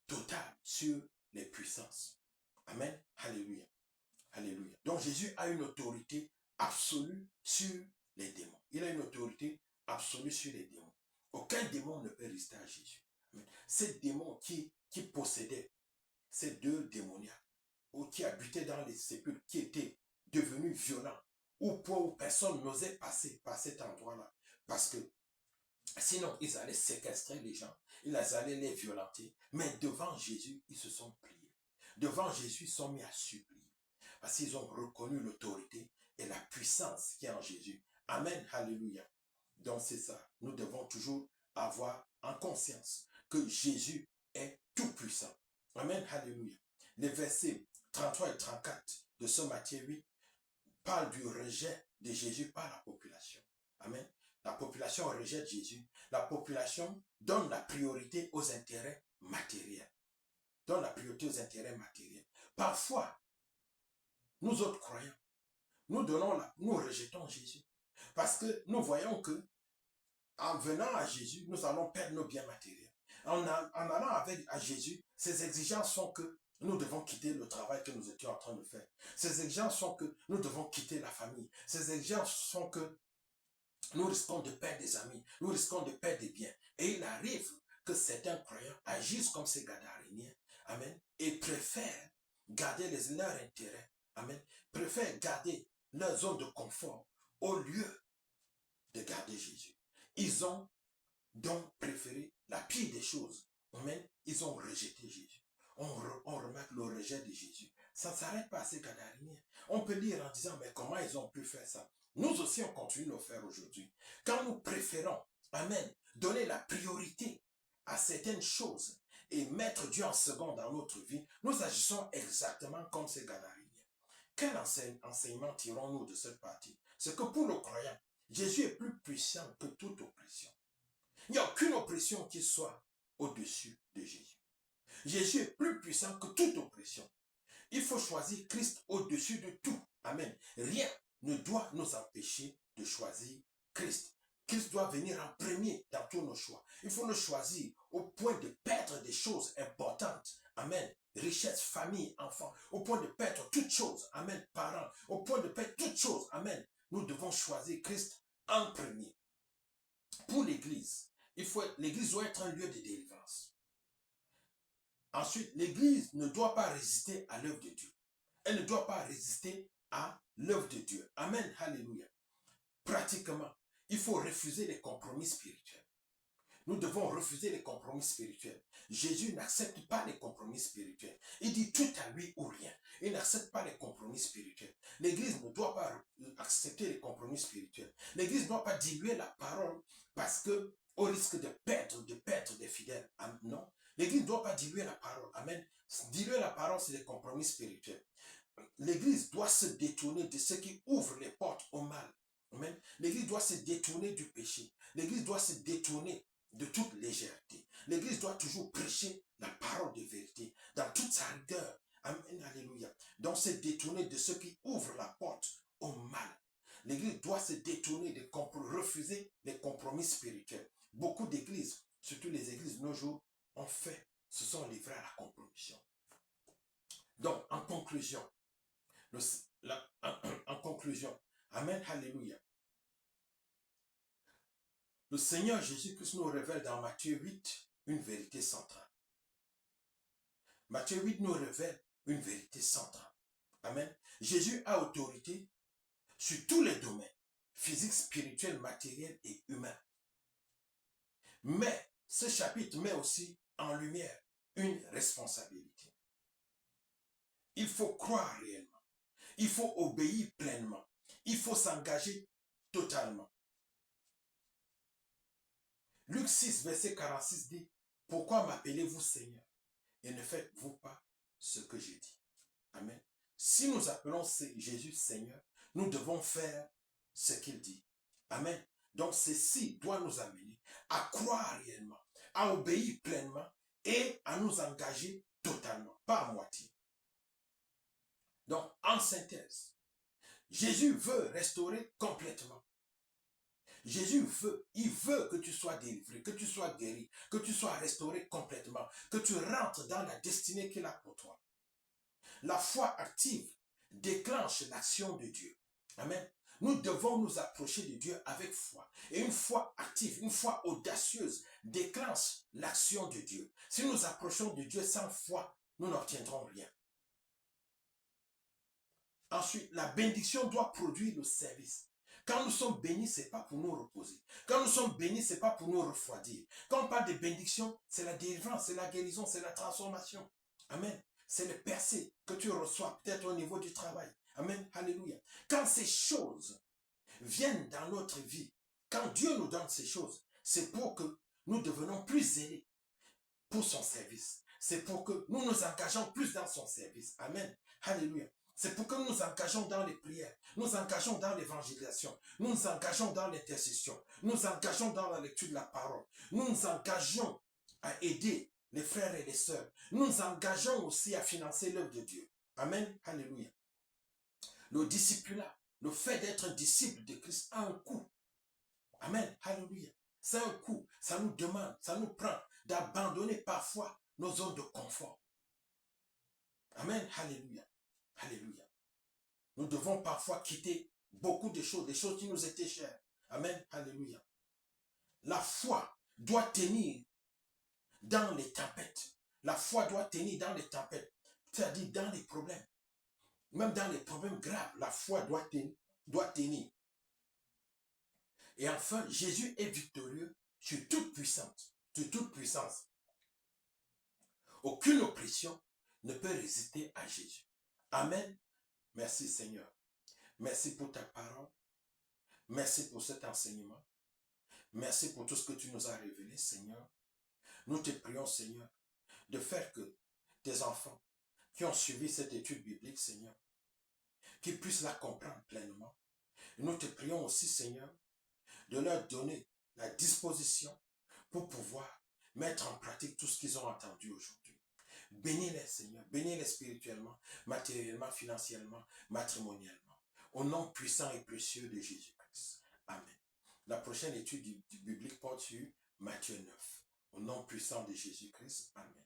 totale sur les puissances. Amen. Alléluia. Alléluia. Donc Jésus a une autorité absolue sur les démons. Il a une autorité absolue sur les démons. Aucun démon ne peut résister à Jésus. Ces démons qui possédaient ces 2 démoniaques, ou qui habitaient dans les sépulcres, qui étaient devenus violents, où personne n'osait passer par cet endroit-là, parce que sinon ils allaient séquestrer les gens, ils allaient les violenter, mais devant Jésus, ils se sont pliés. Devant Jésus, ils sont mis à supplier, parce qu'ils ont reconnu l'autorité et la puissance qui est en Jésus. Amen, alléluia. Donc c'est ça, nous devons toujours avoir en conscience que Jésus est tout puissant. Amen, alléluia. Les versets 33 et 34 de ce Matthieu 8 parlent du rejet de Jésus par la population. Amen. La population rejette Jésus. La population donne la priorité aux intérêts matériels. Donne la priorité aux intérêts matériels. Parfois, nous autres croyants, nous rejetons Jésus. Parce que nous voyons que en venant à Jésus, nous allons perdre nos biens matériels. En allant à Jésus, ses exigences sont que nous devons quitter le travail que nous étions en train de faire. Ses exigences sont que nous devons quitter la famille. Ses exigences sont que nous risquons de perdre des amis, nous risquons de perdre des biens. Et il arrive que certains croyants agissent comme ces Gadaréniens, amen, et préfèrent garder leurs intérêts, amen, préfèrent garder leur zone de confort au lieu de garder Jésus. Ils ont donc préféré la pire des choses, amen, ils ont rejeté Jésus. On remarque le rejet de Jésus. Ça ne s'arrête pas à ces Gadaréniens. On peut lire en disant, mais comment ils ont pu faire ça? Nous aussi, on continue de le faire aujourd'hui. Quand nous préférons, amen, donner la priorité à certaines choses et mettre Dieu en second dans notre vie, nous agissons exactement comme ces Gadaréniens. Quel enseignement tirons-nous de cette partie? C'est que pour le croyant, Jésus est plus puissant que toute oppression. Il n'y a aucune oppression qui soit au-dessus de Jésus. Jésus est plus puissant que toute oppression. Il faut choisir Christ au-dessus de tout. Amen. Rien ne doit nous empêcher de choisir Christ. Christ doit venir en premier dans tous nos choix. Il faut le choisir au point de perdre des choses importantes. Amen. Richesse, famille, enfants. Au point de perdre toutes choses. Amen. Parents. Au point de perdre toutes choses. Amen. Nous devons choisir Christ en premier. Pour l'Église, l'Église doit être un lieu de délivrance. Ensuite, l'Église ne doit pas résister à l'œuvre de Dieu. Elle ne doit pas résister à l'œuvre de Dieu. Amen, alléluia. Pratiquement, il faut refuser les compromis spirituels. Nous devons refuser les compromis spirituels. Jésus n'accepte pas les compromis spirituels. Il dit tout à lui ou rien. Il n'accepte pas les compromis spirituels. L'Église ne doit pas accepter les compromis spirituels. L'Église ne doit pas diluer la parole parce que au risque de perdre des fidèles. Non. L'Église ne doit pas diluer la parole. Amen. Diluer la parole, c'est des compromis spirituels. L'Église doit se détourner de ce qui ouvre les portes au mal. Amen. L'Église doit se détourner du péché. L'Église doit se détourner de toute légèreté. L'Église doit toujours prêcher la parole de vérité dans toute sa rigueur. Amen, alléluia. Donc se détourner de ce qui ouvre la porte au mal. L'Église doit se détourner refuser les compromis spirituels. Beaucoup d'églises, surtout les églises de nos jours, se sont livrées à la compromission. Donc, en conclusion, amen, alléluia. Le Seigneur Jésus-Christ nous révèle dans Matthieu 8 une vérité centrale. Matthieu 8 nous révèle une vérité centrale. Amen. Jésus a autorité sur tous les domaines, physique, spirituel, matériel et humain. Mais ce chapitre met aussi en lumière une responsabilité. Il faut croire réellement. Il faut obéir pleinement. Il faut s'engager totalement. Luc 6, verset 46 dit, « Pourquoi m'appelez-vous Seigneur et ne faites-vous pas ce que j'ai dit ?» Amen. Si nous appelons Jésus Seigneur, nous devons faire ce qu'il dit. Amen. Donc ceci doit nous amener à croire réellement, à obéir pleinement et à nous engager totalement, pas à moitié. Donc en synthèse, Jésus veut restaurer complètement. Jésus veut, il veut que tu sois délivré, que tu sois guéri, que tu sois restauré complètement, que tu rentres dans la destinée qu'il a pour toi. La foi active déclenche l'action de Dieu. Amen. Nous devons nous approcher de Dieu avec foi. Et une foi active, une foi audacieuse déclenche l'action de Dieu. Si nous approchons de Dieu sans foi, nous n'obtiendrons rien. Ensuite, la bénédiction doit produire le service. Quand nous sommes bénis, ce n'est pas pour nous reposer. Quand nous sommes bénis, ce n'est pas pour nous refroidir. Quand on parle de bénédiction, c'est la délivrance, c'est la guérison, c'est la transformation. Amen. C'est le percée que tu reçois peut-être au niveau du travail. Amen. Alléluia. Quand ces choses viennent dans notre vie, quand Dieu nous donne ces choses, c'est pour que nous devenons plus zélés pour son service. C'est pour que nous nous engageons plus dans son service. Amen. Alléluia. C'est pour que nous nous engageons dans les prières, nous engageons dans l'évangélisation, nous nous engageons dans l'intercession, nous nous engageons dans la lecture de la parole, nous nous engageons à aider les frères et les sœurs, nous nous engageons aussi à financer l'œuvre de Dieu. Amen, alléluia. Le discipulat, le fait d'être un disciple de Christ a un coût. Amen, alléluia. C'est un coût, ça nous demande, ça nous prend d'abandonner parfois nos zones de confort. Amen, alléluia. Alléluia. Nous devons parfois quitter beaucoup de choses, des choses qui nous étaient chères. Amen. Alléluia. La foi doit tenir dans les tempêtes. La foi doit tenir dans les tempêtes, c'est-à-dire dans les problèmes. Même dans les problèmes graves, la foi doit tenir. Et enfin, Jésus est victorieux sur toute puissance, sur toute puissance. Aucune oppression ne peut résister à Jésus. Amen. Merci Seigneur. Merci pour ta parole. Merci pour cet enseignement. Merci pour tout ce que tu nous as révélé, Seigneur. Nous te prions, Seigneur, de faire que tes enfants qui ont suivi cette étude biblique, Seigneur, qu'ils puissent la comprendre pleinement. Et nous te prions aussi, Seigneur, de leur donner la disposition pour pouvoir mettre en pratique tout ce qu'ils ont entendu aujourd'hui. Bénis-les, Seigneur. Bénis-les spirituellement, matériellement, financièrement, matrimonialement. Au nom puissant et précieux de Jésus-Christ. Amen. La prochaine étude du biblique porte sur Matthieu 9. Au nom puissant de Jésus-Christ. Amen.